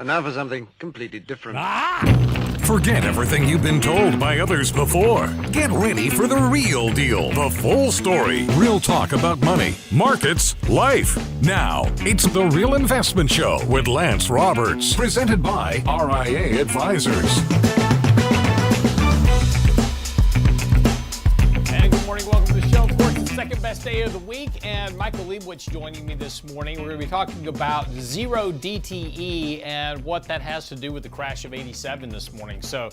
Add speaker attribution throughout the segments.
Speaker 1: And now for something completely different.
Speaker 2: Forget everything you've been told by others before. Get ready for the real deal, the full story, real talk about money, markets, life. Now, it's The Real Investment Show with Lance Roberts, presented by RIA Advisors.
Speaker 3: And good morning, welcome to the show. Of course, the second best day of the week, and Michael Leibowitz joining me this morning. We're going to be talking about Zero-DTE and what that has to do with the crash of 87 this morning. So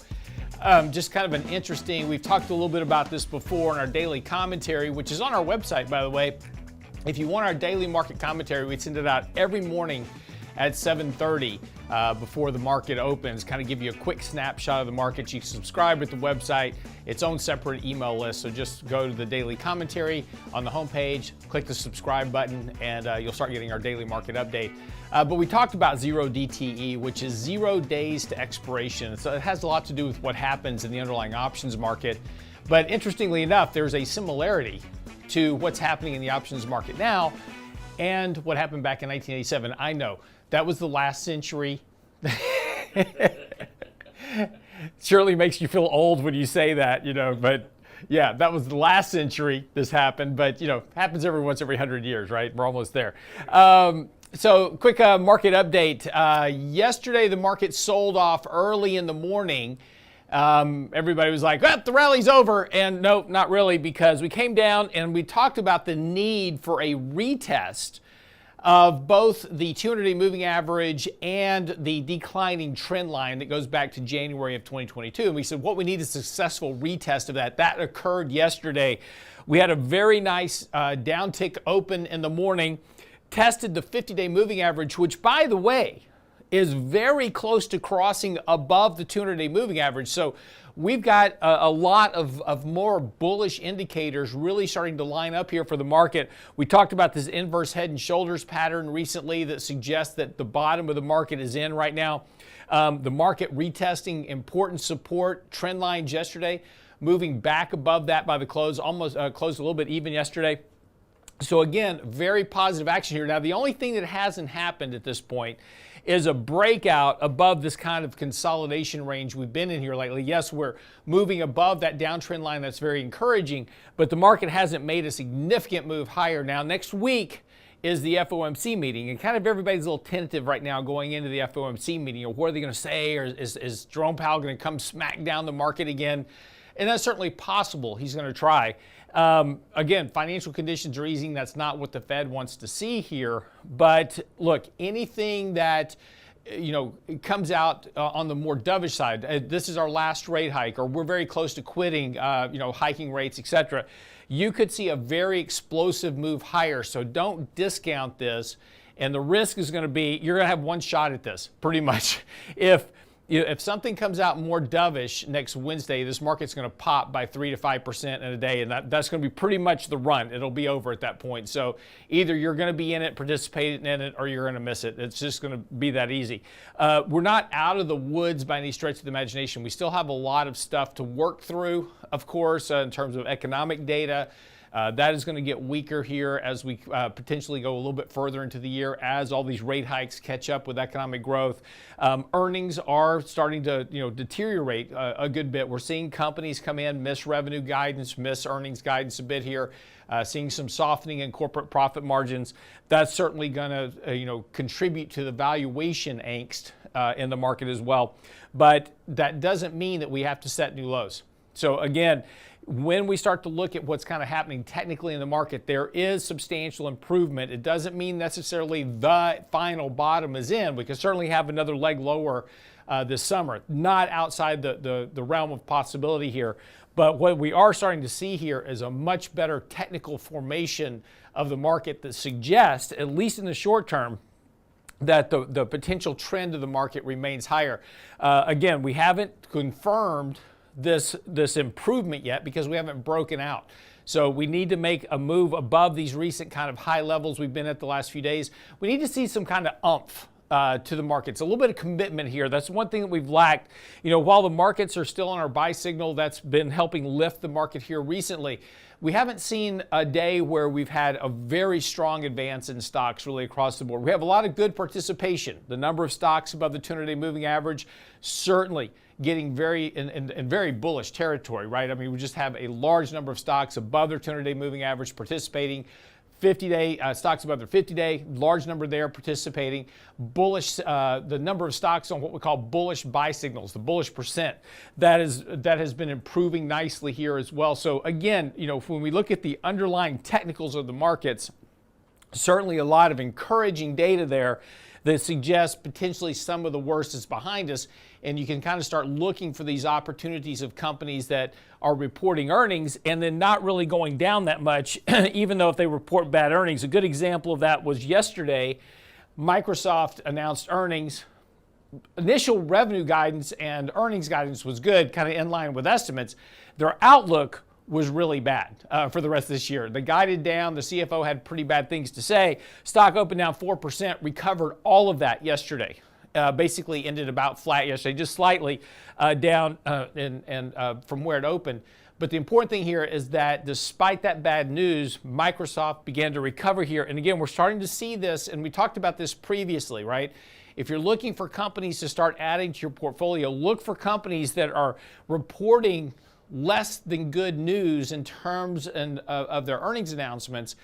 Speaker 3: just kind of an interesting, we've talked a little bit about this before in our daily commentary, which is on our website, by the way. If you want our daily market commentary, we send it out every morning at 7:30 before the market opens, kind of give you a quick snapshot of the market. You can subscribe at the website, its own separate email list. So just go to the daily commentary on the homepage, click the subscribe button, and you'll start getting our daily market update. But we talked about Zero-DTE, which is 0 days to expiration. So it has a lot to do with what happens in the underlying options market. But interestingly enough, there's a similarity to what's happening in the options market now and what happened back in 1987. I know. That was the last century. Surely makes you feel old when you say that, but yeah, that was the last century this happened, but happens every 100 years, right? We're almost there. So quick market update. Yesterday, the market sold off early in the morning. Everybody was like, the rally's over. And no, not really, because we came down and we talked about the need for a retest of both the 200-day moving average and the declining trend line that goes back to January of 2022. And we said, what we need is a successful retest of that. That occurred yesterday. We had a very nice downtick open in the morning, tested the 50-day moving average, which, by the way, is very close to crossing above the 200-day moving average. So we've got a lot of more bullish indicators really starting to line up here for the market. We talked about this inverse head and shoulders pattern recently that suggests that the bottom of the market is in right now. The market retesting important support trend lines yesterday, moving back above that by the close, almost closed a little bit even yesterday. So again, very positive action here. Now, the only thing that hasn't happened at this point is a breakout above this kind of consolidation range we've been in here lately. Yes, we're moving above that downtrend line. That's very encouraging, but the market hasn't made a significant move higher. Now, next week is the FOMC meeting, and kind of everybody's a little tentative right now going into the FOMC meeting. Or what are they going to say? Or is Jerome Powell going to come smack down the market again? And that's certainly possible. He's going to try. Again, financial conditions are easing. That's not what the Fed wants to see here. But look, anything that comes out on the more dovish side, this is our last rate hike, or we're very close to quitting, hiking rates, etc. You could see a very explosive move higher. So don't discount this. And the risk is going to be you're going to have one shot at this, pretty much. If something comes out more dovish next Wednesday, this market's going to pop by 3 to 5% in a day, and that's going to be pretty much the run. It'll be over at that point. So either you're going to be in it, participating in it, or you're going to miss it. It's just going to be that easy. We're not out of the woods by any stretch of the imagination. We still have a lot of stuff to work through, of course, in terms of economic data. That is going to get weaker here as we potentially go a little bit further into the year as all these rate hikes catch up with economic growth. Earnings are starting to deteriorate a good bit. We're seeing companies come in, miss revenue guidance, miss earnings guidance a bit here, seeing some softening in corporate profit margins. That's certainly going to contribute to the valuation angst in the market as well. But that doesn't mean that we have to set new lows. So again, when we start to look at what's kind of happening technically in the market, there is substantial improvement. It doesn't mean necessarily the final bottom is in. We can certainly have another leg lower this summer, not outside the realm of possibility here. But what we are starting to see here is a much better technical formation of the market that suggests, at least in the short term, that the potential trend of the market remains higher. Again, we haven't confirmed this improvement yet because we haven't broken out. So we need to make a move above these recent kind of high levels we've been at the last few days. We need to see some kind of oomph to the markets. A little bit of commitment here. That's one thing that we've lacked. While the markets are still on our buy signal, that's been helping lift the market here recently. We haven't seen a day where we've had a very strong advance in stocks really across the board. We have a lot of good participation. The number of stocks above the 200-day moving average certainly getting very in very bullish territory, right? I mean, we just have a large number of stocks above their 200-day moving average participating. 50-day stocks above their 50-day, large number there participating. Bullish, the number of stocks on what we call bullish buy signals, the bullish percent, that has been improving nicely here as well. So again, when we look at the underlying technicals of the markets, certainly a lot of encouraging data there that suggests potentially some of the worst is behind us. And you can kind of start looking for these opportunities of companies that are reporting earnings and then not really going down that much, even though if they report bad earnings. A good example of that was yesterday. Microsoft announced earnings. Initial revenue guidance and earnings guidance was good, kind of in line with estimates. Their outlook was really bad for the rest of this year. They guided down. The CFO had pretty bad things to say. Stock opened down 4%, recovered all of that yesterday. Basically ended about flat yesterday, just slightly down from where it opened. But the important thing here is that despite that bad news, Microsoft began to recover here. And again, we're starting to see this, and we talked about this previously, right? If you're looking for companies to start adding to your portfolio, look for companies that are reporting less than good news in terms of their earnings announcements,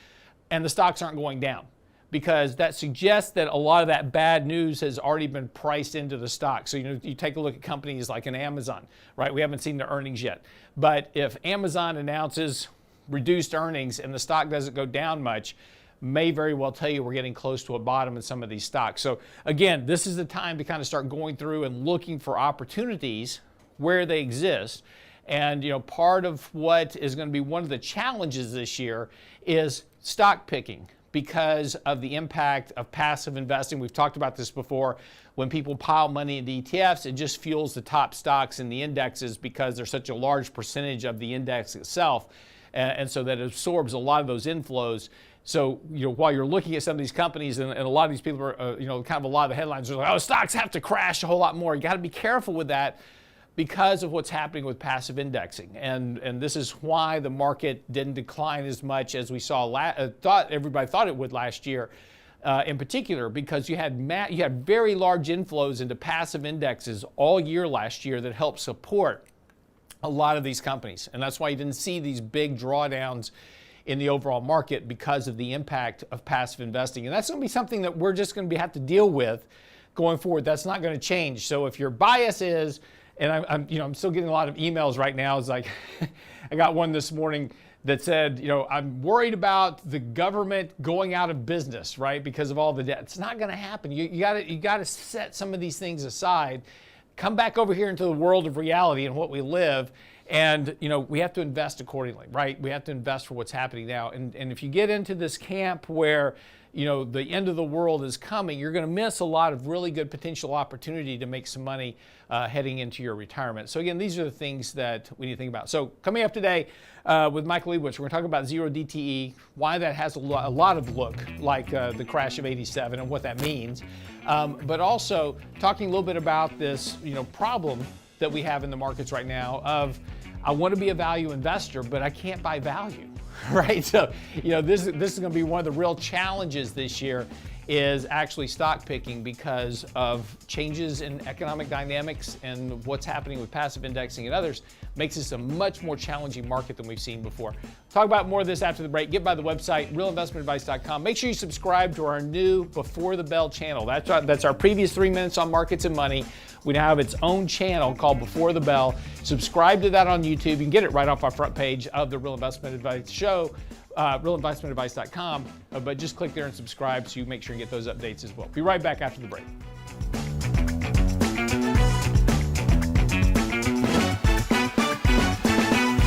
Speaker 3: and the stocks aren't going down, because that suggests that a lot of that bad news has already been priced into the stock. So you take a look at companies like an Amazon, right? We haven't seen their earnings yet. But if Amazon announces reduced earnings and the stock doesn't go down much, may very well tell you we're getting close to a bottom in some of these stocks. So again, this is the time to kind of start going through and looking for opportunities where they exist. And part of what is going to be one of the challenges this year is stock picking, because of the impact of passive investing. We've talked about this before. When people pile money into ETFs, it just fuels the top stocks in the indexes because they're such a large percentage of the index itself. And so that absorbs a lot of those inflows. So, while you're looking at some of these companies, and a lot of these people are, kind of a lot of the headlines are like, oh, stocks have to crash a whole lot more. You got to be careful with that, because of what's happening with passive indexing. And this is why the market didn't decline as much as we saw, everybody thought it would last year, in particular, because you had very large inflows into passive indexes all year last year that helped support a lot of these companies. And that's why you didn't see these big drawdowns in the overall market, because of the impact of passive investing. And that's going to be something that we're just going to have to deal with going forward. That's not going to change. So if your bias is, and I'm still getting a lot of emails right now. It's like, I got one this morning that said, I'm worried about the government going out of business, right, because of all the debt. It's not going to happen. You got to set some of these things aside, come back over here into the world of reality and what we live, and we have to invest accordingly, right? We have to invest for what's happening now. And if you get into this camp where the end of the world is coming, you're going to miss a lot of really good potential opportunity to make some money heading into your retirement. So again, these are the things that we need to think about. So coming up today with Michael Lebowitz, we're going to talk about Zero-DTE, why that has a lot of look like the crash of '87 and what that means, but also talking a little bit about this problem that we have in the markets right now of, I want to be a value investor, but I can't buy value. Right? So, this is going to be one of the real challenges this year, is actually stock picking, because of changes in economic dynamics and what's happening with passive indexing and others. Makes this a much more challenging market than we've seen before. Talk about more of this after the break. Get by the website, realinvestmentadvice.com. Make sure you subscribe to our new Before the Bell channel. That's our previous 3 minutes on markets and money. We now have its own channel called Before the Bell. Subscribe to that on YouTube. You can get it right off our front page of the Real Investment Advice show, realinvestmentadvice.com. But just click there and subscribe so you make sure you get those updates as well. Be right back after the break.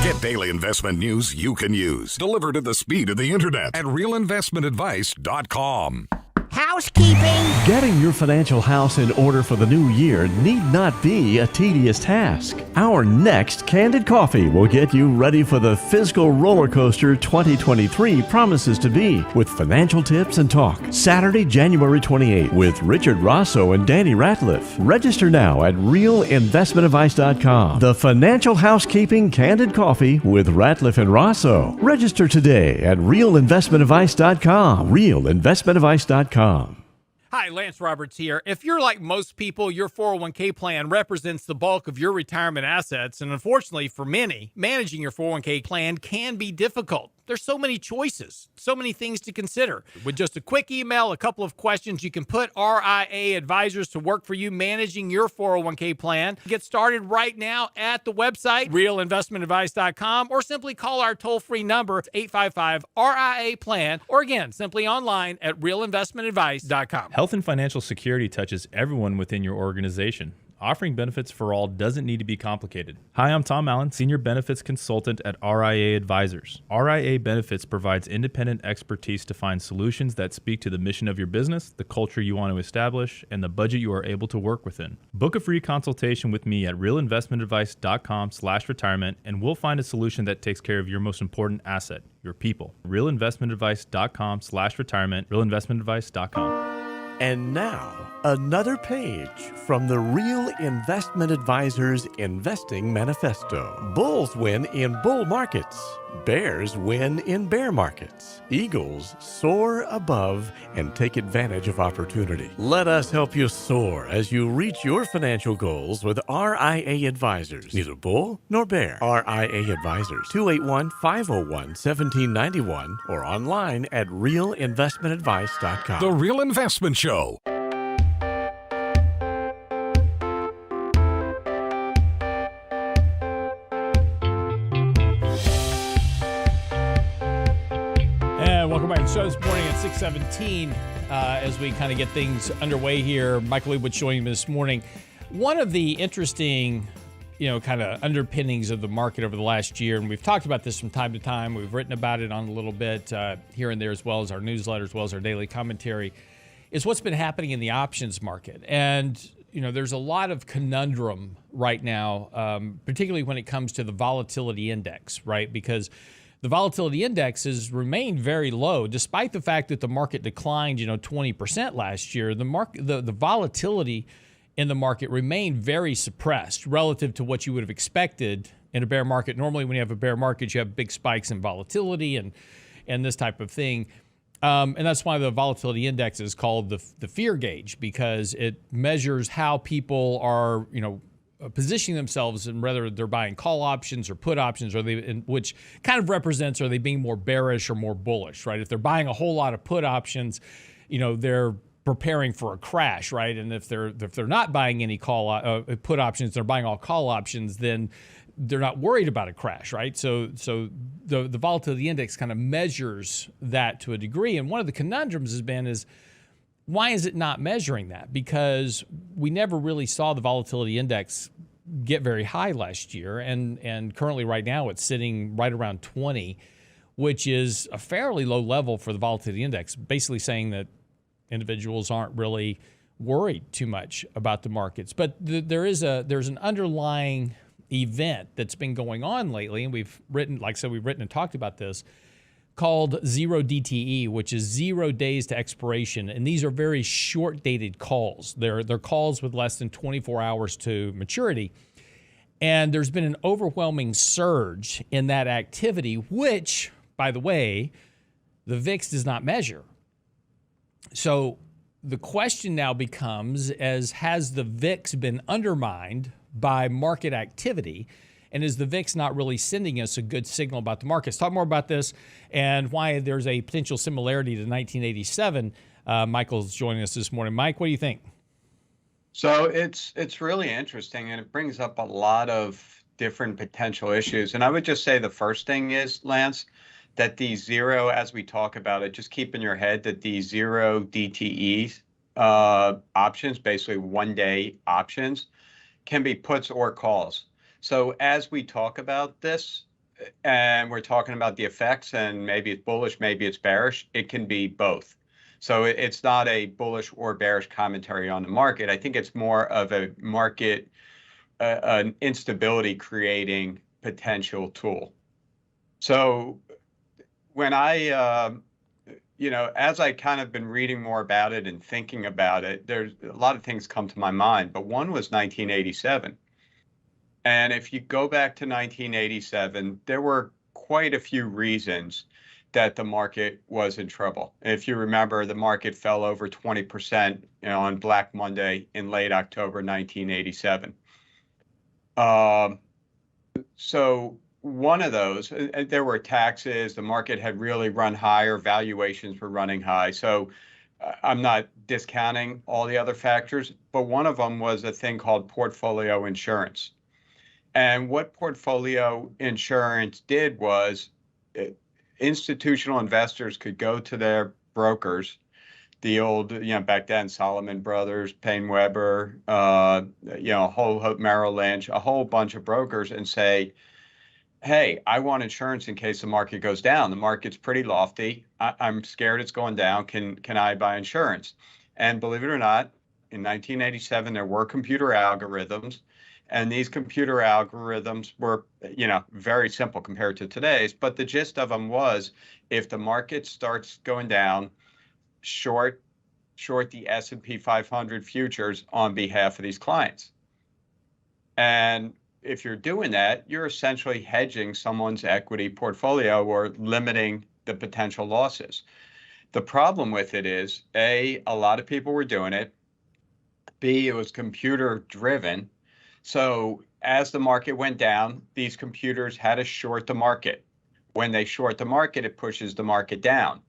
Speaker 2: Get daily investment news you can use, delivered at the speed of the internet at realinvestmentadvice.com.
Speaker 4: Housekeeping.
Speaker 5: Getting your financial house in order for the new year need not be a tedious task. Our next Candid Coffee will get you ready for the fiscal roller coaster 2023 promises to be, with financial tips and talk. Saturday, January 28th with Richard Rosso and Danny Ratliff. Register now at realinvestmentadvice.com. The Financial Housekeeping Candid Coffee with Ratliff and Rosso. Register today at realinvestmentadvice.com. realinvestmentadvice.com.
Speaker 3: Hi, Lance Roberts here. If you're like most people, your 401k plan represents the bulk of your retirement assets. And unfortunately for many, managing your 401k plan can be difficult. There's so many choices, so many things to consider. With just a quick email, a couple of questions, you can put RIA advisors to work for you managing your 401k plan. Get started right now at the website, realinvestmentadvice.com, or simply call our toll-free number, 855-RIA-PLAN, or again, simply online at realinvestmentadvice.com.
Speaker 6: Health and financial security touches everyone within your organization. Offering benefits for all doesn't need to be complicated. Hi, I'm Tom Allen, Senior Benefits Consultant at RIA Advisors. RIA Benefits provides independent expertise to find solutions that speak to the mission of your business, the culture you want to establish, and the budget you are able to work within. Book a free consultation with me at realinvestmentadvice.com/retirement, and we'll find a solution that takes care of your most important asset, your people. realinvestmentadvice.com/retirement, realinvestmentadvice.com.
Speaker 5: And now, another page from the Real Investment Advisors Investing Manifesto. Bulls win in bull markets. Bears win in bear markets. Eagles soar above and take advantage of opportunity. Let us help you soar as you reach your financial goals with RIA Advisors. Neither bull nor bear. RIA Advisors, 281-501-1791 or online at realinvestmentadvice.com.
Speaker 2: The Real Investment Show.
Speaker 3: Welcome back to the show this morning at 6:17 as we kind of get things underway here. Michael Leibowitz joining me this morning. One of the interesting, kind of underpinnings of the market over the last year, and we've talked about this from time to time. We've written about it on a little bit here and there, as well as our newsletter, as well as our daily commentary, is what's been happening in the options market. And, there's a lot of conundrum right now, particularly when it comes to the volatility index, right? Because the volatility index has remained very low, despite the fact that the market declined, 20% last year. The volatility in the market remained very suppressed relative to what you would have expected in a bear market. Normally, when you have a bear market, you have big spikes in volatility and this type of thing. And that's why the volatility index is called the fear gauge, because it measures how people are, positioning themselves, and whether they're buying call options or put options, which kind of represents, are they being more bearish or more bullish, right? If they're buying a whole lot of put options, they're preparing for a crash, right? And if they're not buying any put options, they're buying all call options, then they're not worried about a crash, right? So the volatility index kind of measures that to a degree. And one of the conundrums has been why is it not measuring that? Because we never really saw the volatility index get very high last year, and currently right now it's sitting right around 20, which is a fairly low level for the volatility index, basically saying that individuals aren't really worried too much about the markets. But there's an underlying event that's been going on lately, and we've written and talked about this, called Zero-DTE, which is 0 days to expiration. And these are very short-dated calls. They're calls with less than 24 hours to maturity. And there's been an overwhelming surge in that activity, which, by the way, the VIX does not measure. So the question now becomes, has the VIX been undermined by market activity? And is the VIX not really sending us a good signal about the markets? Talk more about this and why there's a potential similarity to 1987. Michael's joining us this morning. Mike, what do you think?
Speaker 7: So it's really interesting, and it brings up a lot of different potential issues. And I would just say the first thing is, Lance, that the zero, as we talk about it, just keep in your head that the Zero-DTE options, basically 1 day options, can be puts or calls. So as we talk about this, and we're talking about the effects, and maybe it's bullish, maybe it's bearish, it can be both. So it's not a bullish or bearish commentary on the market. I think it's more of a market, an instability creating potential tool. So when as I kind of been reading more about it and thinking about it, there's a lot of things come to my mind, but one was 1987. And if you go back to 1987, there were quite a few reasons that the market was in trouble. If you remember, the market fell over 20%, on Black Monday in late October 1987. So one of those, there were taxes, the market had really run higher, valuations were running high. So I'm not discounting all the other factors, but one of them was a thing called portfolio insurance. And what portfolio insurance did was institutional investors could go to their brokers, the old, back then, Solomon Brothers, Payne Weber, Merrill Lynch, a whole bunch of brokers, and say, hey, I want insurance in case the market goes down. The market's pretty lofty. I'm scared it's going down. Can I buy insurance? And believe it or not, in 1987, there were computer algorithms. And these computer algorithms were, very simple compared to today's. But the gist of them was, if the market starts going down, short the S&P 500 futures on behalf of these clients. And if you're doing that, you're essentially hedging someone's equity portfolio or limiting the potential losses. The problem with it is, A, a lot of people were doing it. B, it was computer driven. So as the market went down, these computers had to short the market. When they short the market, it pushes the market down.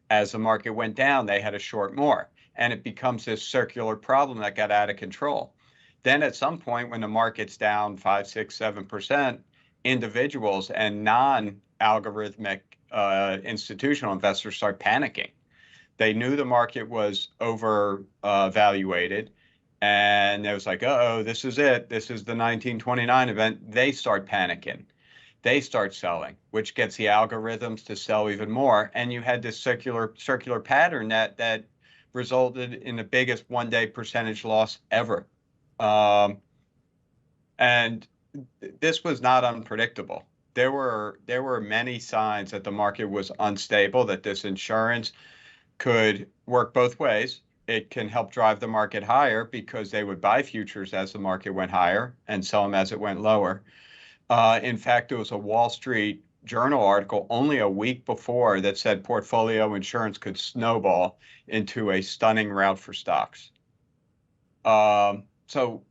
Speaker 7: As the market went down, they had to short more. And it becomes this circular problem that got out of control. Then at some point, when the market's down 5, 6, 7%, individuals and non-algorithmic institutional investors start panicking. They knew the market was overvaluated. And it was like, uh-oh, this is it. This is the 1929 event. They start panicking. They start selling, which gets the algorithms to sell even more. And you had this circular pattern that resulted in the biggest one-day percentage loss ever. And this was not unpredictable. There were many signs that the market was unstable, that this insurance could work both ways. It can help drive the market higher because they would buy futures as the market went higher and sell them as it went lower. In fact, there was a Wall Street Journal article only a week before that said portfolio insurance could snowball into a stunning rout for stocks. So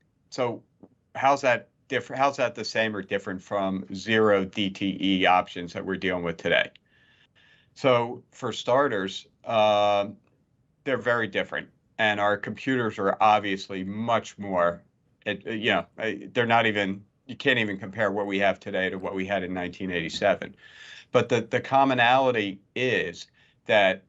Speaker 7: how's that different? How's that the same or different from Zero-DTE options that we're dealing with today? So for starters, they're very different, and our computers are obviously much more. They're not even. You can't even compare what we have today to what we had in 1987. But the commonality is that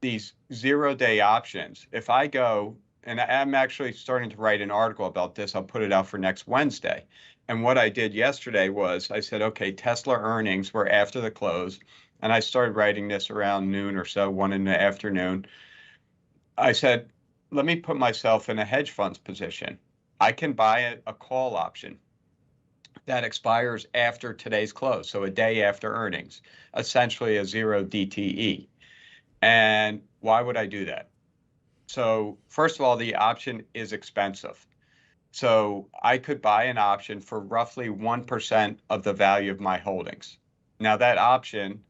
Speaker 7: these zero-day options, if I go, and I'm actually starting to write an article about this, I'll put it out for next Wednesday. And what I did yesterday was I said, okay, Tesla earnings were after the close, and I started writing this around noon or so, 1 in the afternoon. I said, let me put myself in a hedge fund's position. I can buy a call option that expires after today's close, so a day after earnings, essentially a Zero-DTE. And why would I do that? So first of all, the option is expensive. So I could buy an option for roughly 1% of the value of my holdings. Now that option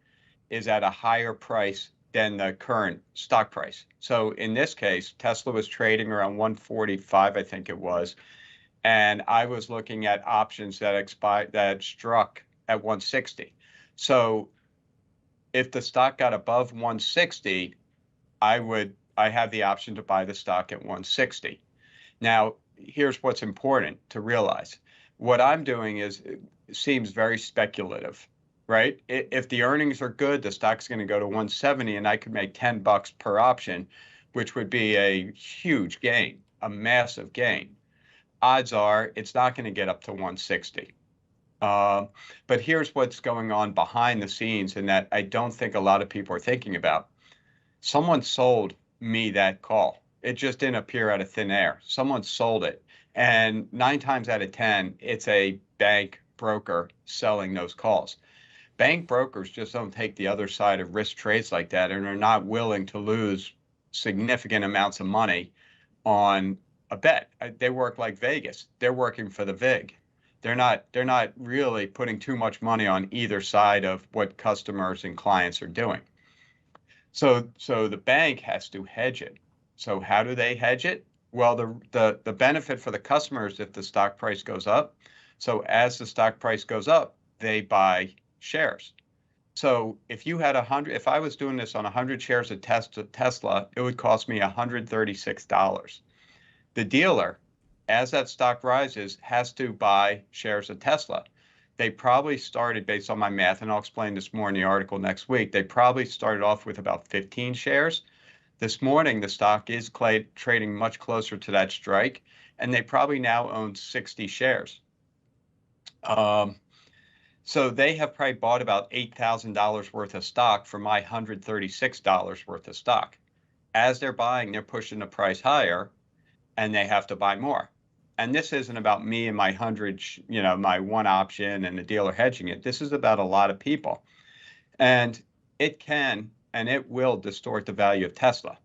Speaker 7: is at a higher price than the current stock price. So in this case, Tesla was trading around 145, I think it was. And I was looking at options that struck at 160. So if the stock got above 160, I have the option to buy the stock at 160. Now, here's what's important to realize. What I'm doing it seems very speculative, right? If the earnings are good, the stock's going to go to 170, and I could make $10 per option, which would be a huge gain, a massive gain. Odds are it's not going to get up to 160. But here's what's going on behind the scenes, and that I don't think a lot of people are thinking about. someone sold me that call. It just didn't appear out of thin air. Someone sold it. And 9 times out of 10, it's a bank broker selling those calls. Bank brokers just don't take the other side of risk trades like that and are not willing to lose significant amounts of money on a bet. They work like Vegas. They're working for the VIG. They're not really putting too much money on either side of what customers and clients are doing. So the bank has to hedge it. So how do they hedge it? Well, the benefit for the customers if the stock price goes up. So as the stock price goes up, they buy shares. So if you had if I was doing this on 100 shares of Tesla, it would cost me $136. The dealer, as that stock rises, has to buy shares of Tesla. They probably started, based on my math, and I'll explain this more in the article next week, they probably started off with about 15 shares. This morning, the stock is trading much closer to that strike, and they probably now own 60 shares. So they have probably bought about $8,000 worth of stock for my $136 worth of stock. As they're buying, they're pushing the price higher, and they have to buy more. And this isn't about me and my my one option and the dealer hedging it. This is about a lot of people. And it can and it will distort the value of Tesla.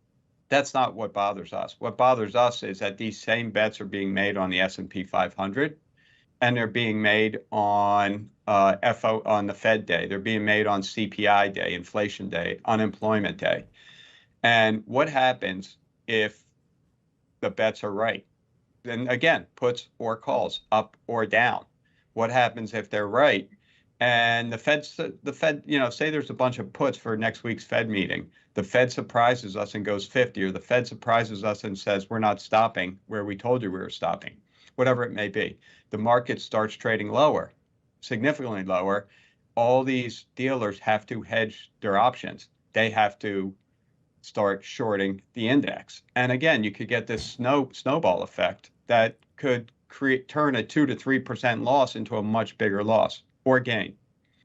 Speaker 7: That's not what bothers us. What bothers us is that these same bets are being made on the S&P 500, and they're being made on on the Fed day. They're being made on CPI day, inflation day, unemployment day. And what happens if the bets are right? Then again, puts or calls, up or down. What happens if they're right? And the Fed, say there's a bunch of puts for next week's Fed meeting. The Fed surprises us and goes 50, or the Fed surprises us and says, we're not stopping where we told you we were stopping, whatever it may be. The market starts trading lower, significantly lower. All these dealers have to hedge their options. They have to start shorting the index. And again, you could get this snowball effect that could turn a 2 to 3% loss into a much bigger loss or gain.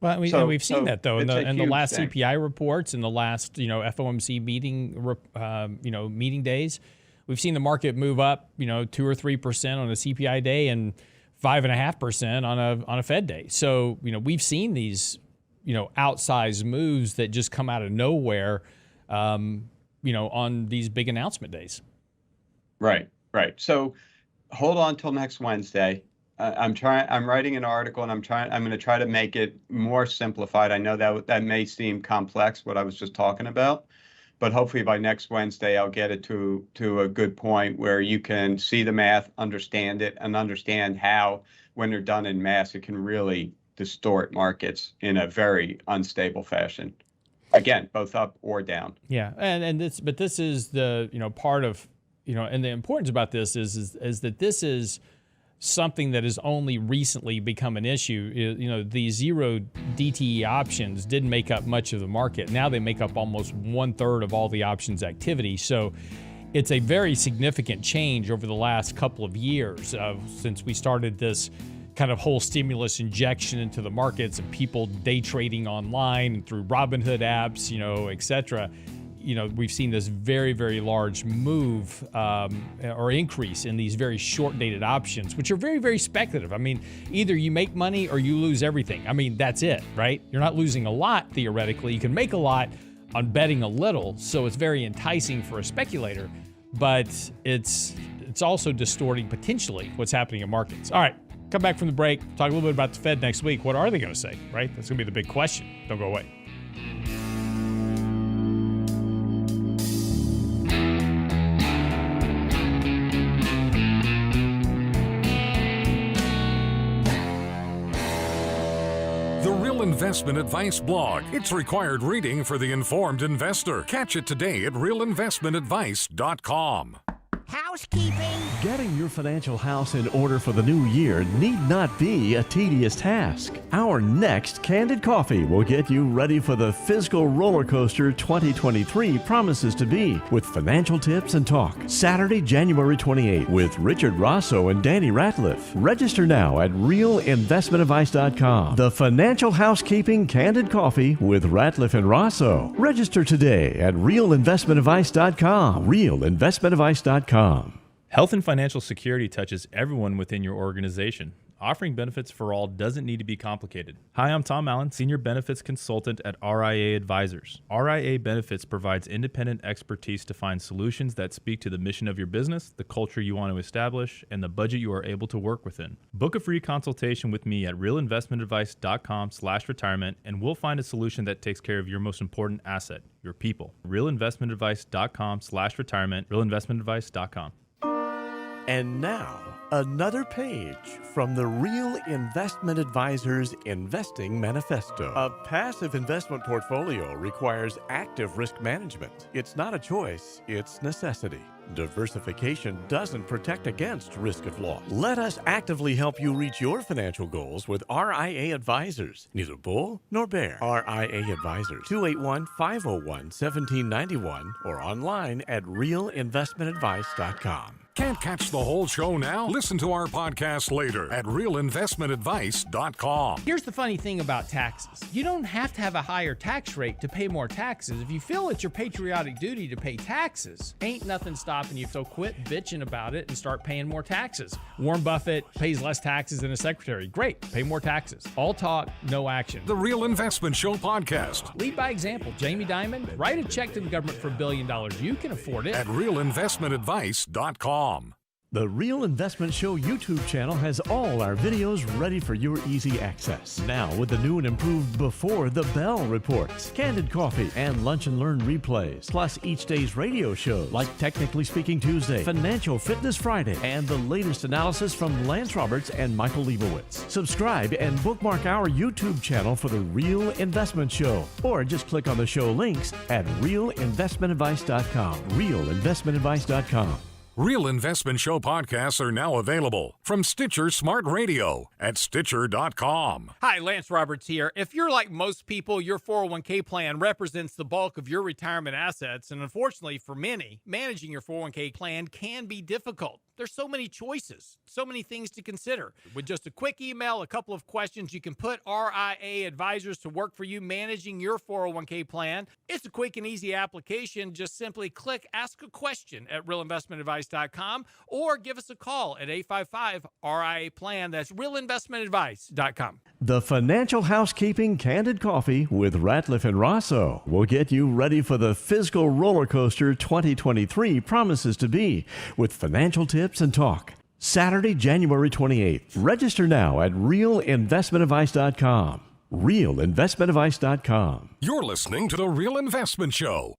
Speaker 3: Well, we've seen that though in the last
Speaker 7: thing.
Speaker 3: CPI reports, in the last FOMC meeting days. We've seen the market move up 2 or 3% on a CPI day and 5.5% on a Fed day. So we've seen these outsized moves that just come out of nowhere on these big announcement days. Right.
Speaker 7: So hold on till next Wednesday. I'm writing an article, and I'm going to try to make it more simplified. I know that may seem complex, what I was just talking about, but hopefully by next Wednesday, I'll get it to a good point where you can see the math, understand it, and understand how, when they're done in mass, it can really distort markets in a very unstable fashion. Again, both up or down.
Speaker 3: Yeah, and this is the part of and the importance about this is that this is something that has only recently become an issue. The Zero-DTE options didn't make up much of the market. Now they make up almost 1/3 of all the options activity. So it's a very significant change over the last couple of years since we started this kind of whole stimulus injection into the markets and people day trading online and through Robinhood apps, et cetera. We've seen this very, very large move or increase in these very short-dated options, which are very, very speculative. I mean, either you make money or you lose everything. I mean, that's it, right? You're not losing a lot, theoretically. You can make a lot on betting a little, so it's very enticing for a speculator, but it's also distorting potentially what's happening in markets. All right, come back from the break, talk a little bit about the Fed next week. What are they going to say, right? That's going to be the big question. Don't go away.
Speaker 2: Investment Advice blog. It's required reading for the informed investor. Catch it today at realinvestmentadvice.com.
Speaker 4: How housekeeping.
Speaker 5: Getting your financial house in order for the new year need not be a tedious task. Our next Candid Coffee will get you ready for the fiscal roller coaster 2023 promises to be, with financial tips and talk. Saturday, January 28th with Richard Rosso and Danny Ratliff. Register now at realinvestmentadvice.com. The Financial Housekeeping Candid Coffee with Ratliff and Rosso. Register today at realinvestmentadvice.com. realinvestmentadvice.com.
Speaker 6: Health and financial security touches everyone within your organization. Offering benefits for all doesn't need to be complicated. Hi, I'm Tom Allen, Senior Benefits Consultant at RIA Advisors. RIA Benefits provides independent expertise to find solutions that speak to the mission of your business, the culture you want to establish, and the budget you are able to work within. Book a free consultation with me at realinvestmentadvice.com/retirement, and we'll find a solution that takes care of your most important asset, your people. realinvestmentadvice.com/retirement, realinvestmentadvice.com.
Speaker 5: And now, another page from the Real Investment Advisors Investing Manifesto. A passive investment portfolio requires active risk management. It's not a choice, it's necessity. Diversification doesn't protect against risk of loss. Let us actively help you reach your financial goals with RIA Advisors. Neither bull nor bear. RIA Advisors, 281-501-1791 or online at realinvestmentadvice.com.
Speaker 2: Can't catch the whole show now? Listen to our podcast later at realinvestmentadvice.com.
Speaker 3: Here's the funny thing about taxes. You don't have to have a higher tax rate to pay more taxes. If you feel it's your patriotic duty to pay taxes, ain't nothing stopping you. So quit bitching about it and start paying more taxes. Warren Buffett pays less taxes than his secretary. Great, pay more taxes. All talk, no action.
Speaker 2: The Real Investment Show podcast.
Speaker 3: Lead by example. Jamie Dimon, write a check to the government for $1 billion. You can afford it.
Speaker 2: At realinvestmentadvice.com.
Speaker 5: The Real Investment Show YouTube channel has all our videos ready for your easy access. Now with the new and improved Before the Bell reports, Candid Coffee, and Lunch and Learn replays, plus each day's radio shows like Technically Speaking Tuesday, Financial Fitness Friday, and the latest analysis from Lance Roberts and Michael Leibowitz. Subscribe and bookmark our YouTube channel for the Real Investment Show, or just click on the show links at realinvestmentadvice.com. realinvestmentadvice.com.
Speaker 2: Real Investment Show podcasts are now available from Stitcher Smart Radio at Stitcher.com.
Speaker 3: Hi, Lance Roberts here. If you're like most people, your 401k plan represents the bulk of your retirement assets. And unfortunately for many, managing your 401k plan can be difficult. There's so many choices, so many things to consider. With just a quick email, a couple of questions, you can put RIA Advisors to work for you managing your 401k plan. It's a quick and easy application. Just simply click Ask a Question at realinvestmentadvice.com or give us a call at 855-RIA-PLAN. That's realinvestmentadvice.com.
Speaker 5: The Financial Housekeeping Candid Coffee with Ratliff and Rosso will get you ready for the fiscal roller coaster 2023 promises to be, with financial tips and talk. Saturday, January 28th. Register now at realinvestmentadvice.com. realinvestmentadvice.com.
Speaker 2: You're listening to The Real Investment Show.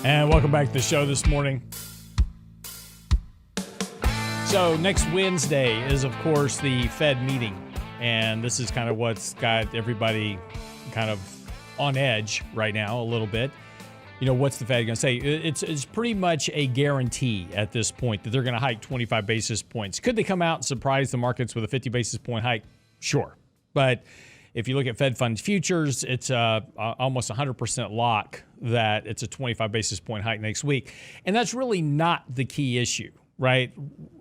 Speaker 3: And welcome back to the show this morning. So next Wednesday is, of course, the Fed meeting. And this is kind of what's got everybody kind of on edge right now a little bit. You know, what's the Fed going to say? It's pretty much a guarantee at this point that they're going to hike 25 basis points. Could they come out and surprise the markets with a 50 basis point hike? Sure. But if you look at Fed funds futures, it's almost 100% lock that it's a 25 basis point hike next week. And that's really not the key issue, right?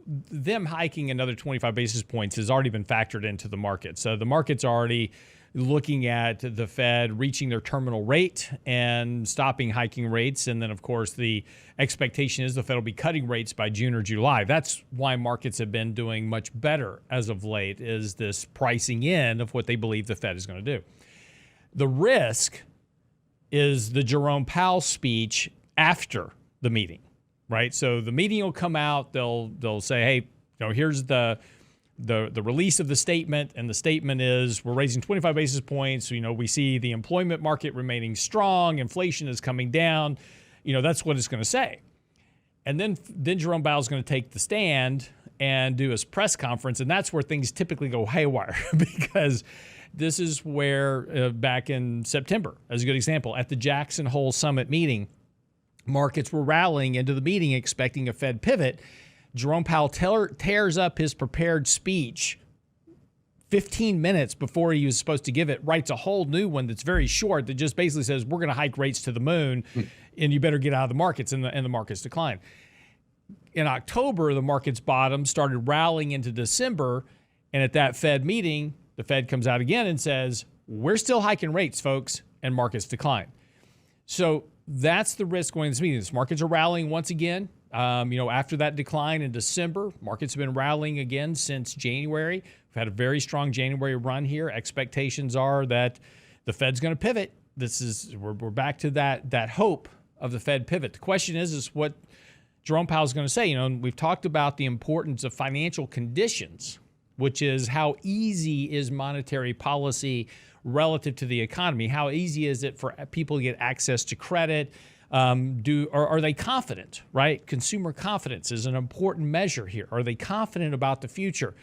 Speaker 3: Them hiking another 25 basis points has already been factored into the market. So the market's already looking at the Fed reaching their terminal rate and stopping hiking rates. And then, of course, the expectation is the Fed will be cutting rates by June or July. That's why markets have been doing much better as of late, is this pricing in of what they believe the Fed is going to do. The risk is the Jerome Powell speech after the meeting. Right, so the meeting will come out. They'll say, "Hey, here's the release of the statement," and the statement is, "We're raising 25 basis points. We see the employment market remaining strong. Inflation is coming down. That's what it's going to say." And then Jerome Powell's going to take the stand and do his press conference. And that's where things typically go haywire because this is where back in September, as a good example, at the Jackson Hole Summit meeting, markets were rallying into the meeting expecting a Fed pivot. Jerome Powell tears up his prepared speech 15 minutes before he was supposed to give it, writes a whole new one that's very short that just basically says, we're going to hike rates to the moon and you better get out of the markets, and the markets decline. In October, the markets bottom, started rallying into December, and at that Fed meeting, the Fed comes out again and says, we're still hiking rates, folks, and markets decline. So that's the risk going to this meeting. Markets are rallying once again. After that decline in December, markets have been rallying again since January. We've had a very strong January run here. Expectations are that the Fed's going to pivot. We're back to that hope of the Fed pivot. The question is what Jerome Powell is going to say. We've talked about the importance of financial conditions, which is how easy is monetary policy relative to the economy? How easy is it for people to get access to credit? Are they confident, right? Consumer confidence is an important measure here. Are they confident about the future?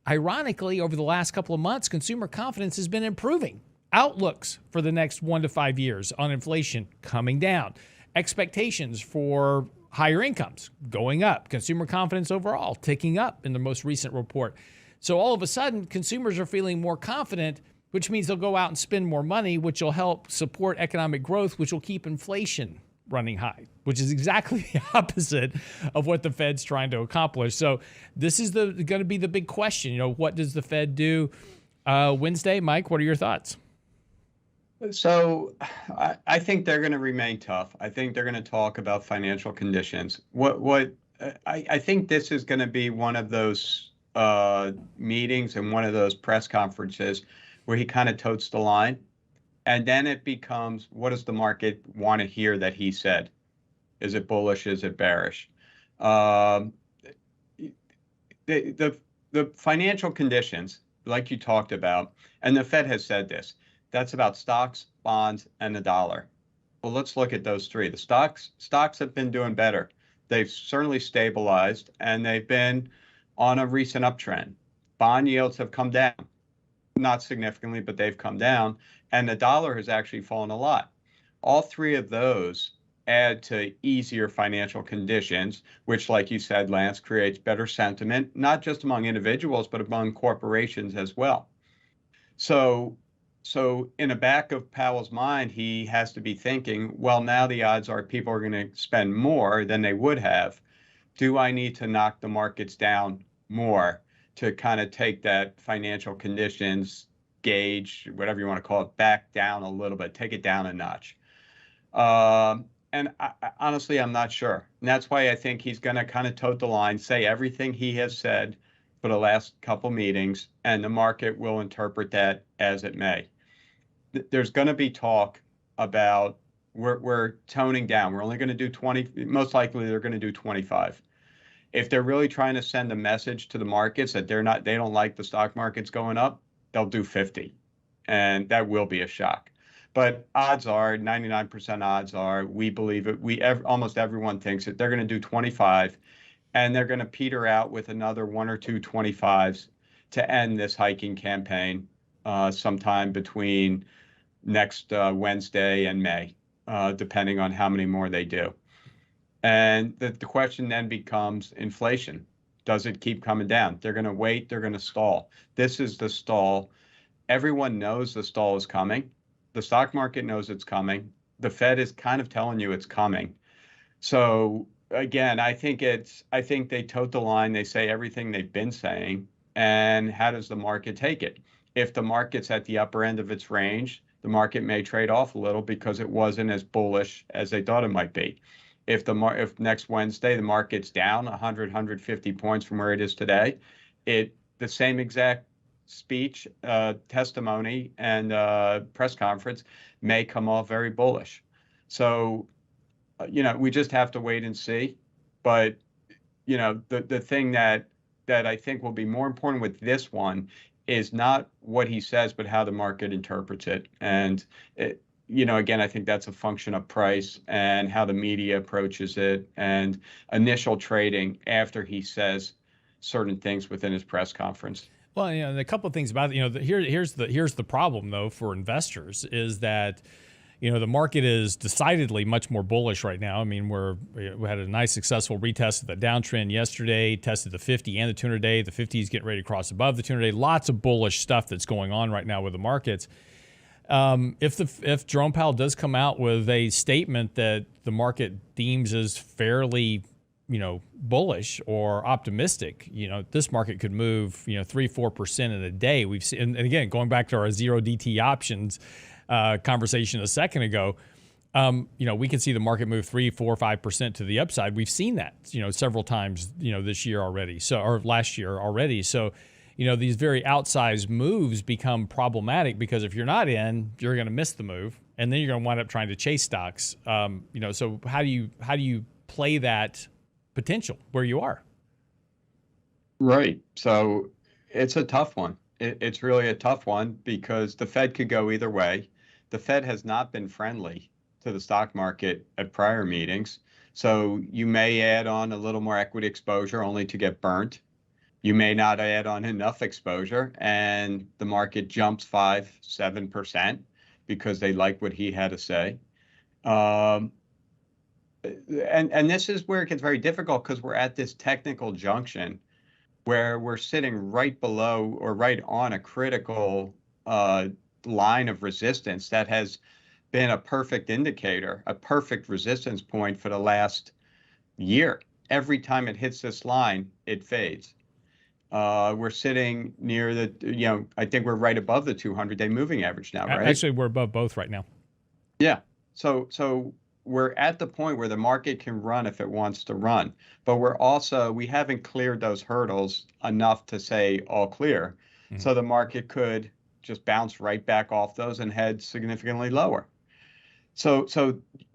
Speaker 3: Ironically, over the last couple of months, consumer confidence has been improving. Outlooks for the next 1 to 5 years on inflation coming down. Expectations for higher incomes going up. Consumer confidence overall ticking up in the most recent report. So all of a sudden, consumers are feeling more confident, which means they'll go out and spend more money, which will help support economic growth, which will keep inflation running high, which is exactly the opposite of what the Fed's trying to accomplish. So this is going to be the big question. What does the Fed do Wednesday? Mike, what are your thoughts?
Speaker 7: So I think they're going to remain tough. I think they're going to talk about financial conditions. I think this is going to be one of those meetings and one of those press conferences where he kind of totes the line. And then it becomes, what does the market want to hear that he said? Is it bullish? Is it bearish? The financial conditions, like you talked about, and the Fed has said this, that's about stocks, bonds, and the dollar. Well, let's look at those three. The stocks have been doing better. They've certainly stabilized, and they've been on a recent uptrend. Bond yields have come down, not significantly, but they've come down, and the dollar has actually fallen a lot. All three of those add to easier financial conditions, which, like you said, Lance, creates better sentiment, not just among individuals, but among corporations as well. So in the back of Powell's mind, he has to be thinking, well, now the odds are people are going to spend more than they would have. Do I need to knock the markets down more to kind of take that financial conditions gauge, whatever you want to call it, back down a little bit, take it down a notch? And honestly, I'm not sure. And that's why I think he's going to kind of tote the line, say everything he has said for the last couple meetings, and the market will interpret that as it may. There's going to be talk about we're toning down. We're only going to do 20. Most likely, they're going to do 25. If they're really trying to send a message to the markets that they don't like the stock markets going up, they'll do 50, and that will be a shock. But odds are, 99% odds are, we believe it. Almost everyone thinks it. They're going to do 25, and they're going to peter out with another 1 or 2 25s to end this hiking campaign sometime between next Wednesday and May, depending on how many more they do. And the question then becomes inflation. Does it keep coming down? They're going to wait. They're going to stall. This is the stall. Everyone knows the stall is coming. The stock market knows it's coming. The Fed is kind of telling you it's coming. So again, I think they tote the line. They say everything they've been saying. And how does the market take it? If the market's at the upper end of its range, the market may trade off a little because it wasn't as bullish as they thought it might be. If next Wednesday the market's down 100, 150 points from where it is today, the same exact speech, testimony, and press conference may come off very bullish. So, we just have to wait and see. But, the thing that I think will be more important with this one is not what he says, but how the market interprets it. And, again, I think that's a function of price and how the media approaches it and initial trading after he says certain things within his press conference.
Speaker 3: Well, and a couple of things about it. Here's the problem though for investors is that the market is decidedly much more bullish right now. I mean, we had a nice successful retest of the downtrend yesterday, tested the 50 and the 200-day. The 50 is getting ready to cross above the 200-day. Lots of bullish stuff that's going on right now with the markets. If Jerome Powell does come out with a statement that the market deems as fairly bullish or optimistic, this market could move 3-4% in a day. We've seen, and again, going back to our Zero-DTE options conversation a second ago, we can see the market move 3, 4, 5% to the upside. We've seen that, several times, this year already. Or last year already. So, these very outsized moves become problematic because if you're not in, you're going to miss the move, and then you're going to wind up trying to chase stocks. So how do you play that potential where you are?
Speaker 7: Right. So it's a tough one. It's really a tough one because the Fed could go either way. The Fed has not been friendly to the stock market at prior meetings. So you may add on a little more equity exposure only to get burnt. You may not add on enough exposure and the market jumps 5-7% because they like what he had to say. And this is where it gets very difficult because we're at this technical junction where we're sitting right below or right on a critical line of resistance that has been a perfect indicator, a perfect resistance point for the last year. Every time it hits this line, it fades. We're sitting near the, I think we're right above the 200-day moving average now, right?
Speaker 3: Actually, we're above both right now.
Speaker 7: Yeah. So we're at the point where the market can run if it wants to run, but we haven't cleared those hurdles enough to say all clear. Mm-hmm. So the market could just bounce right back off those and head significantly lower. So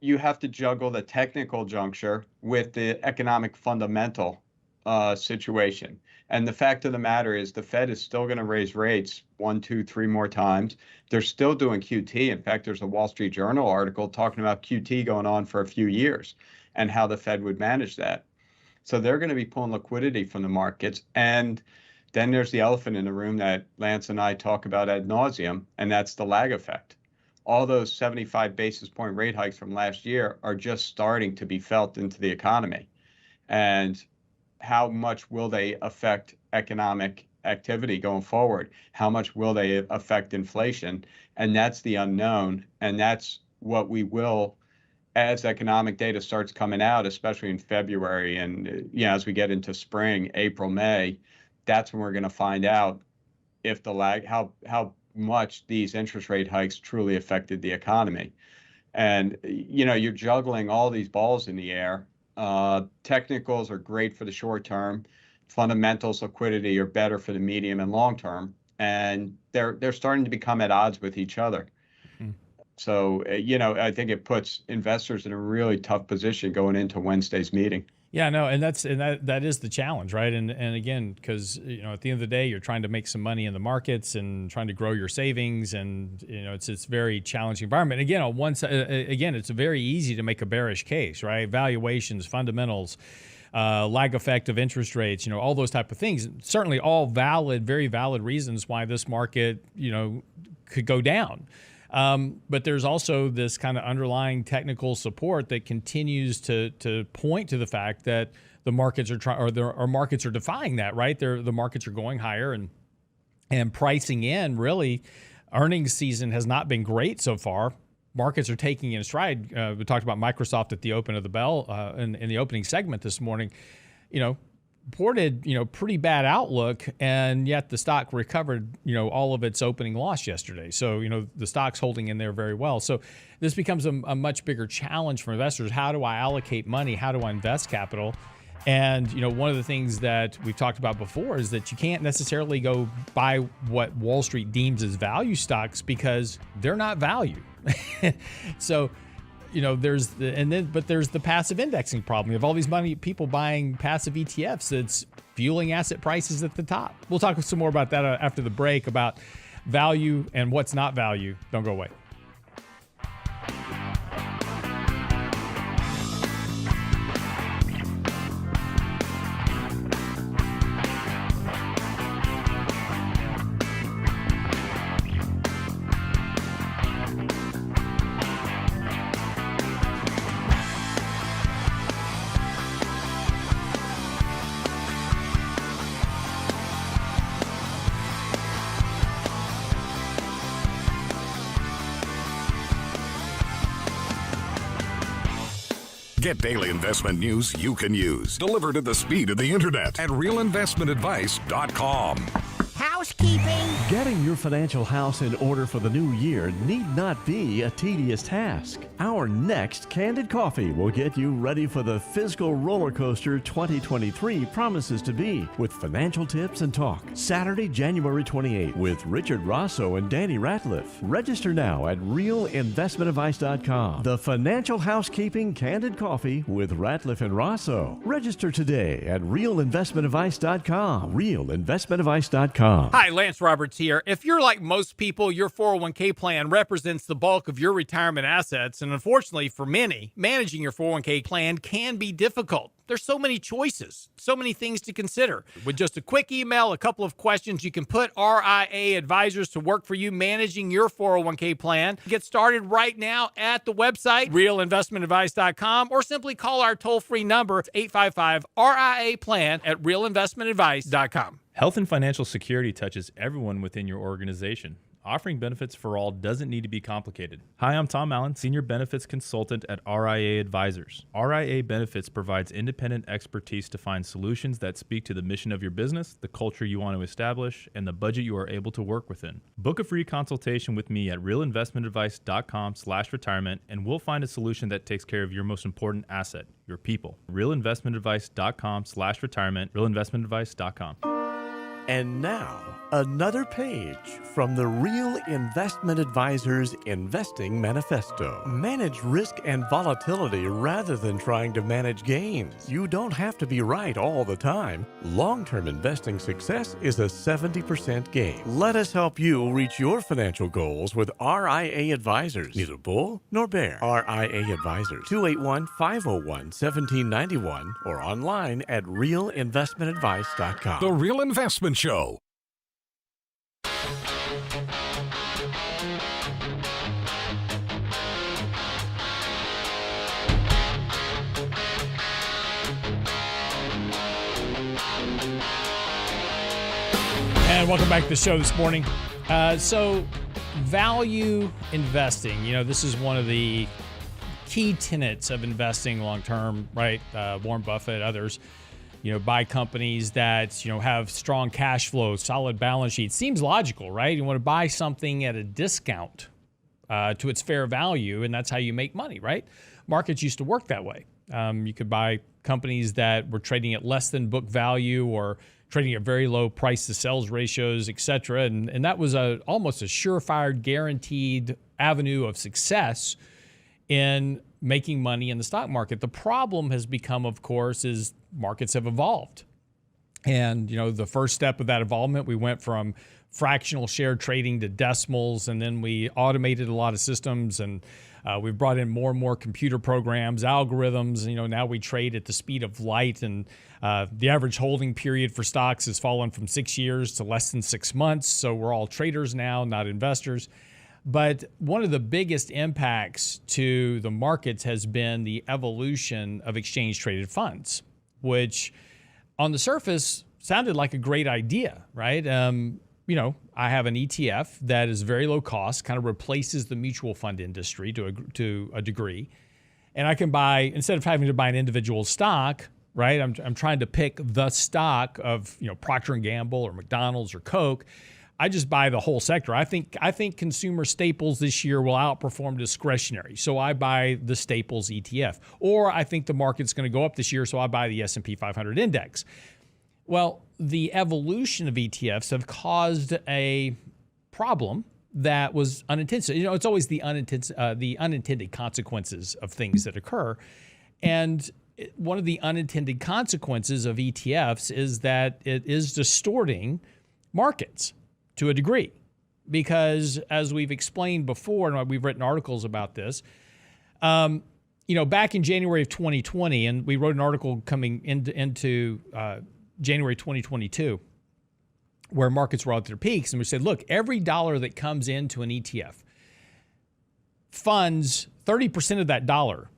Speaker 7: you have to juggle the technical juncture with the economic fundamental situation. And the fact of the matter is the Fed is still going to raise rates 1, 2, 3 more times. They're still doing QT. In fact, there's a Wall Street Journal article talking about QT going on for a few years and how the Fed would manage that. So they're going to be pulling liquidity from the markets. And then there's the elephant in the room that Lance and I talk about ad nauseum, and that's the lag effect. All those 75 basis point rate hikes from last year are just starting to be felt into the economy. And how much will they affect economic activity going forward? How much will they affect inflation? And that's the unknown. And that's what we will, as economic data starts coming out, especially in February and as we get into spring, April, May, that's when we're going to find out if the lag, how much these interest rate hikes truly affected the economy. And you're juggling all these balls in the air. Technicals are great for the short term. Fundamentals, liquidity are better for the medium and long term, and they're starting to become at odds with each other. Mm-hmm. So I think it puts investors in a really tough position going into Wednesday's meeting.
Speaker 3: Yeah, no, and that is the challenge, right? And again, because at the end of the day, you're trying to make some money in the markets and trying to grow your savings, and it's a very challenging environment. Again, on one side, it's very easy to make a bearish case, right? Valuations, fundamentals, lag effect of interest rates, all those type of things. Certainly, all valid, very valid reasons why this market, could go down. But there's also this kind of underlying technical support that continues to point to the fact that the markets are markets are defying that, right? The markets are going higher and pricing in. Really, earnings season has not been great so far. Markets are taking it in stride. We talked about Microsoft at the open of the bell in the opening segment this morning. Reported, pretty bad outlook, and yet the stock recovered, all of its opening loss yesterday. So, the stock's holding in there very well. So this becomes a much bigger challenge for investors. How do I allocate money? How do I invest capital? And, one of the things that we've talked about before is that you can't necessarily go buy what Wall Street deems as value stocks because they're not value. So, there's the passive indexing problem. You have all these people buying passive ETFs that's fueling asset prices at the top. We'll talk some more about that after the break, about value and what's not value. Don't go away.
Speaker 2: Get daily investment news you can use, delivered at the speed of the internet at realinvestmentadvice.com.
Speaker 4: Housekeeping.
Speaker 5: Getting your financial house in order for the new year need not be a tedious task. Our next Candid Coffee will get you ready for the fiscal roller coaster 2023 promises to be, with financial tips and talk. Saturday, January 28th with Richard Rosso and Danny Ratliff. Register now at realinvestmentadvice.com. The Financial Housekeeping Candid Coffee with Ratliff and Rosso. Register today at realinvestmentadvice.com. realinvestmentadvice.com.
Speaker 3: Hi, Lance Roberts here. If you're like most people, your 401k plan represents the bulk of your retirement assets, and unfortunately for many, managing your 401k plan can be difficult. There's so many choices, so many things to consider. With just a quick email, a couple of questions, you can put RIA advisors to work for you managing your 401k plan. Get started right now at the website, realinvestmentadvice.com, or simply call our toll-free number, 855-RIA-PLAN at realinvestmentadvice.com.
Speaker 6: Health and financial security touches everyone within your organization. Offering benefits for all doesn't need to be complicated. Hi, I'm Tom Allen, Senior Benefits Consultant at RIA Advisors. RIA Benefits provides independent expertise to find solutions that speak to the mission of your business, the culture you want to establish, and the budget you are able to work within. Book a free consultation with me at realinvestmentadvice.com/retirement, and we'll find a solution that takes care of your most important asset, your people. realinvestmentadvice.com/retirement, realinvestmentadvice.com.
Speaker 5: And now, another page from the Real Investment Advisors Investing Manifesto. Manage risk and volatility rather than trying to manage gains. You don't have to be right all the time. Long-term investing success is a 70% gain. Let us help you reach your financial goals with RIA Advisors. Neither bull nor bear. RIA Advisors, 281-501-1791 or online at realinvestmentadvice.com.
Speaker 2: The Real Investment Show.
Speaker 3: And welcome back to the show this morning. So value investing, this is one of the key tenets of investing long-term, right? Warren Buffett, others, buy companies that, have strong cash flow, solid balance sheets. Seems logical, right? You want to buy something at a discount to its fair value, and that's how you make money, right? Markets used to work that way. You could buy companies that were trading at less than book value or trading at very low price to sales ratios, et cetera. And that was almost a surefire, guaranteed avenue of success in making money in the stock market. The problem has become, of course, is markets have evolved. And, the first step of that evolvement, we went from fractional share trading to decimals, and then we automated a lot of systems, and we've brought in more and more computer programs, algorithms. Now we trade at the speed of light, and the average holding period for stocks has fallen from 6 years to less than 6 months. So we're all traders now, not investors. But one of the biggest impacts to the markets has been the evolution of exchange-traded funds, which on the surface sounded like a great idea, right? I have an ETF that is very low cost, kind of replaces the mutual fund industry to a degree. And I can buy, instead of having to buy an individual stock, right? I'm trying to pick the stock of, Procter & Gamble or McDonald's or Coke. I just buy the whole sector. I think consumer staples this year will outperform discretionary. So I buy the staples ETF. Or I think the market's going to go up this year, so I buy the S&P 500 index. Well, the evolution of ETFs have caused a problem that was unintended. It's always the unintended consequences of things that occur. And one of the unintended consequences of ETFs is that it is distorting markets to a degree. Because as we've explained before, and we've written articles about this, back in January of 2020, and we wrote an article coming into January 2022, where markets were at their peaks, and we said, look, every dollar that comes into an ETF funds 30% of that dollar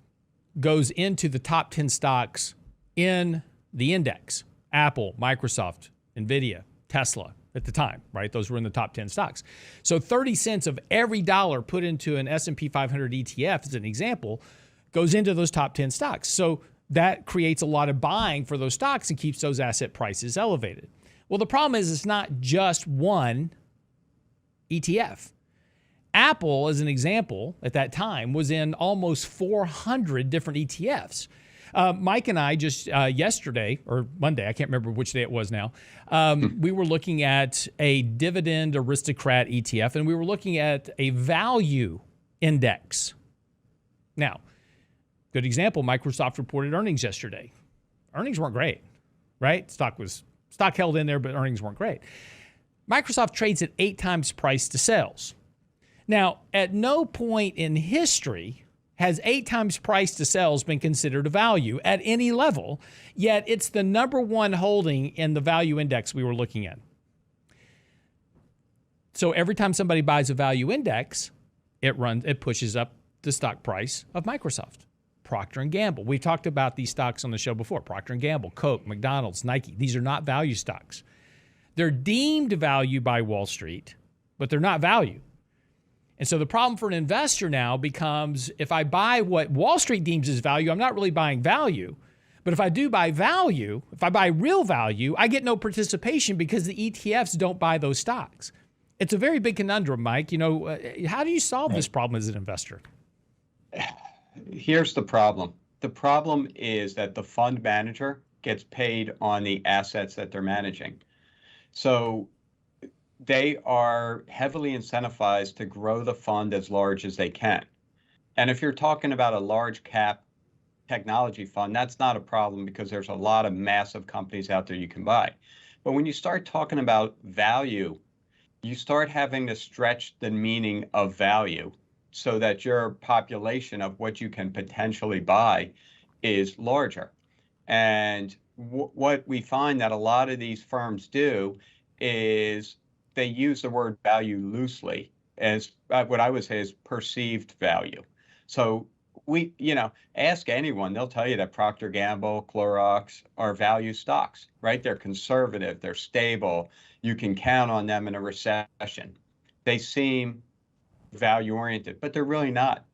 Speaker 3: goes into the top 10 stocks in the index. Apple, Microsoft, Nvidia, Tesla at the time, right? Those were in the top 10 stocks. So 30 cents of every dollar put into an S&P 500 ETF, as an example, goes into those top 10 stocks. So that creates a lot of buying for those stocks and keeps those asset prices elevated. Well, the problem is it's not just one ETF. Apple, as an example, at that time was in almost 400 different ETFs. Mike and I just yesterday or Monday, I can't remember which day it was now, we were looking at a dividend aristocrat ETF, and we were looking at a value index. Now, good example, Microsoft reported earnings yesterday. Earnings weren't great, right? Stock held in there, but earnings weren't great. Microsoft trades at 8 times price to sales. Now, at no point in history has 8 times price to sales been considered a value at any level, yet it's the number one holding in the value index we were looking at. So every time somebody buys a value index, it pushes up the stock price of Microsoft. Procter & Gamble. We talked about these stocks on the show before. Procter & Gamble, Coke, McDonald's, Nike. These are not value stocks. They're deemed value by Wall Street, but they're not value. And so the problem for an investor now becomes, if I buy what Wall Street deems as value, I'm not really buying value. But if I do buy value, if I buy real value, I get no participation because the ETFs don't buy those stocks. It's a very big conundrum, Mike. How do you solve this problem as an investor?
Speaker 7: Here's the problem. The problem is that the fund manager gets paid on the assets that they're managing. So they are heavily incentivized to grow the fund as large as they can. And if you're talking about a large cap technology fund, that's not a problem because there's a lot of massive companies out there you can buy. But when you start talking about value, you start having to stretch the meaning of value so that your population of what you can potentially buy is larger. And what we find that a lot of these firms do is they use the word value loosely as what I would say is perceived value. So ask anyone, they'll tell you that Procter & Gamble, Clorox are value stocks, right? They're conservative, they're stable. You can count on them in a recession. They seem value oriented, but they're really not.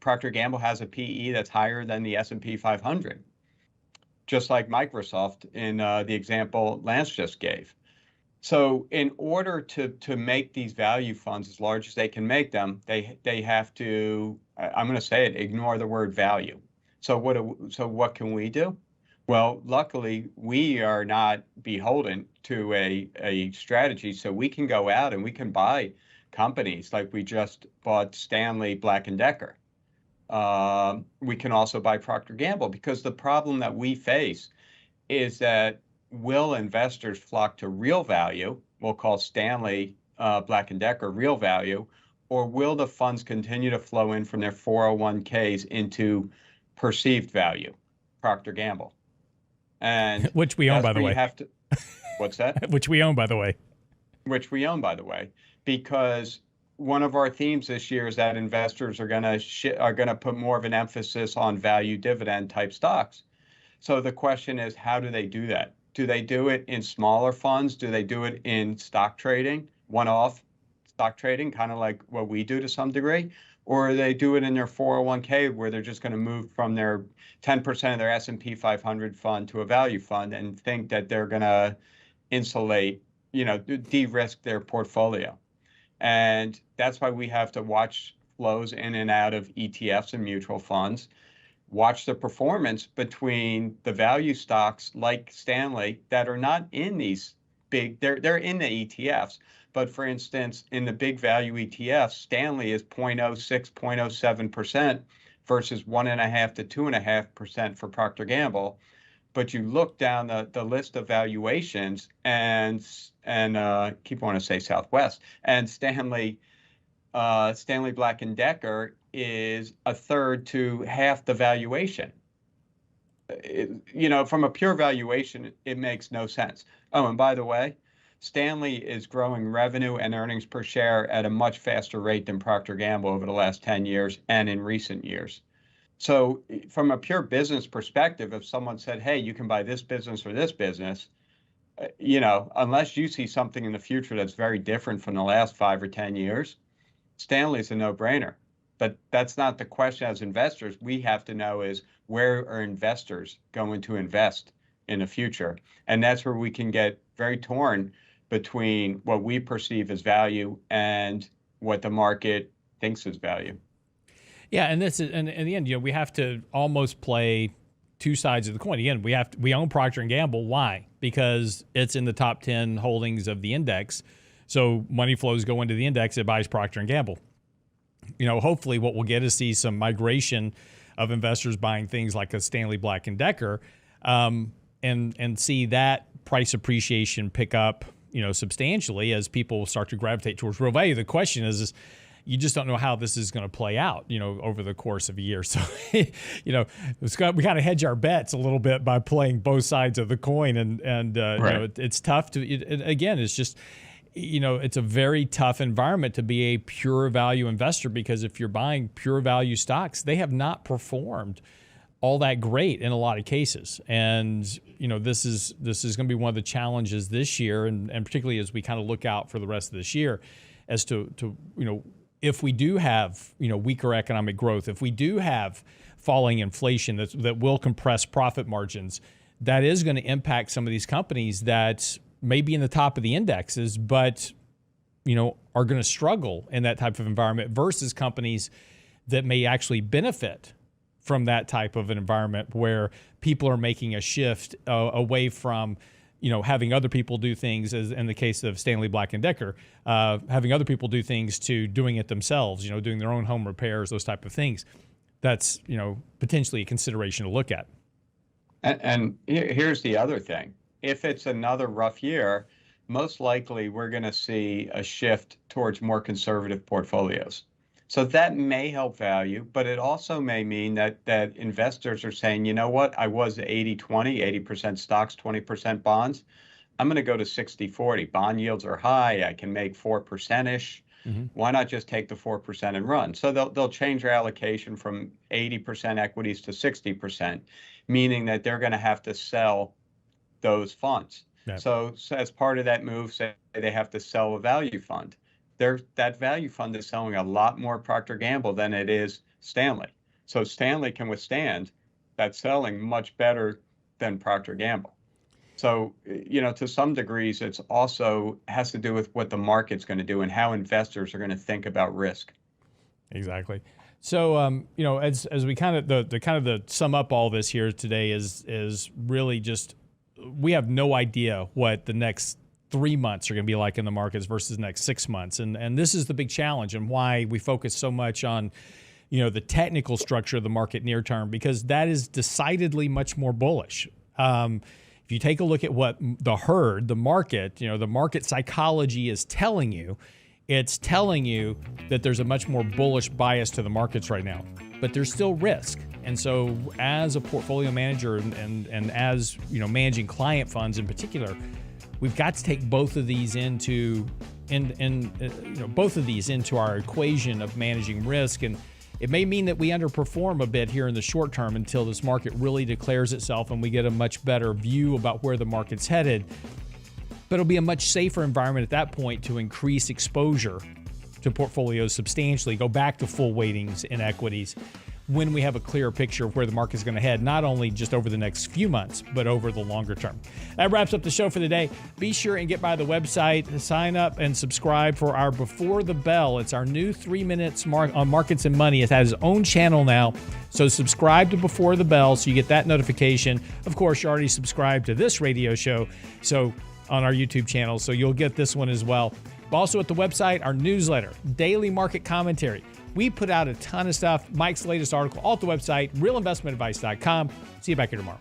Speaker 7: Procter & Gamble has a PE that's higher than the S&P 500, just like Microsoft in the example Lance just gave. So in order to make these value funds as large as they can make them, they have to, I'm going to say it, ignore the word value. So what can we do? Well, luckily, we are not beholden to a strategy, so we can go out and we can buy companies like we just bought Stanley Black & Decker. We can also buy Procter & Gamble because the problem that we face is that will investors flock to real value, we'll call Stanley Black & Decker real value, or will the funds continue to flow in from their 401ks into perceived value, Procter & Gamble? And
Speaker 3: which we own, by the way.
Speaker 7: What's that?
Speaker 3: Which we own, by the way.
Speaker 7: Which we own, by the way, because one of our themes this year is that investors are going to put more of an emphasis on value dividend type stocks. So the question is, how do they do that? Do they do it in smaller funds? Do they do it in stock trading, one-off stock trading, kind of like what we do to some degree? Or they do it in their 401k where they're just going to move from their 10% of their S&P 500 fund to a value fund and think that they're going to insulate, de-risk their portfolio. And that's why we have to watch flows in and out of ETFs and mutual funds, watch the performance between the value stocks like Stanley that are not in these big, they're in the ETFs. But for instance, in the big value ETFs, Stanley is 0.06, 0.07% versus 1.5 to 2.5% for Procter & Gamble. But you look down the list of valuations and keep wanting to say Southwest, and Stanley Black & Decker is a third to half the valuation. From a pure valuation, it makes no sense. Oh, and by the way, Stanley is growing revenue and earnings per share at a much faster rate than Procter & Gamble over the last 10 years and in recent years. So from a pure business perspective, if someone said, hey, you can buy this business or this business, unless you see something in the future that's very different from the last 5 or 10 years, Stanley's a no-brainer. But that's not the question as investors. We have to know is where are investors going to invest in the future? And that's where we can get very torn between what we perceive as value and what the market thinks is value.
Speaker 3: Yeah, and this is, and in the end, we have to almost play two sides of the coin. Again, we own Procter & Gamble. Why? Because it's in the top 10 holdings of the index. So money flows go into the index, it buys Procter & Gamble. Hopefully what we'll get is see some migration of investors buying things like a Stanley Black & Decker, and see that price appreciation pick up, substantially as people start to gravitate towards real value. The question is you just don't know how this is going to play out, over the course of a year. So, we kind of hedge our bets a little bit by playing both sides of the coin, and
Speaker 7: Right.
Speaker 3: It's tough to. Again, it's just. It's a very tough environment to be a pure value investor, because if you're buying pure value stocks, they have not performed all that great in a lot of cases. And, this is going to be one of the challenges this year, and particularly as we kind of look out for the rest of this year as to if we do have, weaker economic growth, if we do have falling inflation that will compress profit margins, that is going to impact some of these companies that may be in the top of the indexes, but are going to struggle in that type of environment versus companies that may actually benefit from that type of an environment where people are making a shift away from having other people do things, as in the case of Stanley Black & Decker, having other people do things to doing it themselves, doing their own home repairs, those type of things. That's, potentially a consideration to look at.
Speaker 7: And here's the other thing. If it's another rough year, most likely we're going to see a shift towards more conservative portfolios. So that may help value, but it also may mean that investors are saying, you know what, I was 80-20, 80% stocks, 20% bonds. I'm going to go to 60-40. Bond yields are high. I can make 4%-ish. Mm-hmm. Why not just take the 4% and run? So they'll change their allocation from 80% equities to 60%, meaning that they're going to have to sell those funds. Yeah. So as part of that move, say they have to sell a value fund. That value fund is selling a lot more Procter & Gamble than it is Stanley. So Stanley can withstand that selling much better than Procter & Gamble. So, to some degrees, it's also has to do with what the market's going to do and how investors are going to think about risk.
Speaker 3: Exactly. So, as we kind of the sum up all this here today is really just, we have no idea what the next 3 months are going to be like in the markets versus the next 6 months. And this is the big challenge, and why we focus so much on, the technical structure of the market near term, because that is decidedly much more bullish. If you take a look at what the herd, the market, the market psychology is telling you, it's telling you that there's a much more bullish bias to the markets right now, but there's still risk. And so as a portfolio manager and as, managing client funds in particular, we've got to take both of these into our equation of managing risk. And it may mean that we underperform a bit here in the short term until this market really declares itself and we get a much better view about where the market's headed. But it'll be a much safer environment at that point to increase exposure to portfolios substantially, go back to full weightings in equities when we have a clearer picture of where the market's going to head, not only just over the next few months, but over the longer term. That wraps up the show for the day. Be sure and get by the website, sign up and subscribe for our Before the Bell. It's our new 3 minutes on markets and money. It has its own channel now. So subscribe to Before the Bell so you get that notification. Of course, you're already subscribed to this radio show, so on our YouTube channel, so you'll get this one as well. Also at the website, our newsletter, daily market commentary. We put out a ton of stuff. Mike's latest article, all at the website, realinvestmentadvice.com. See you back here tomorrow.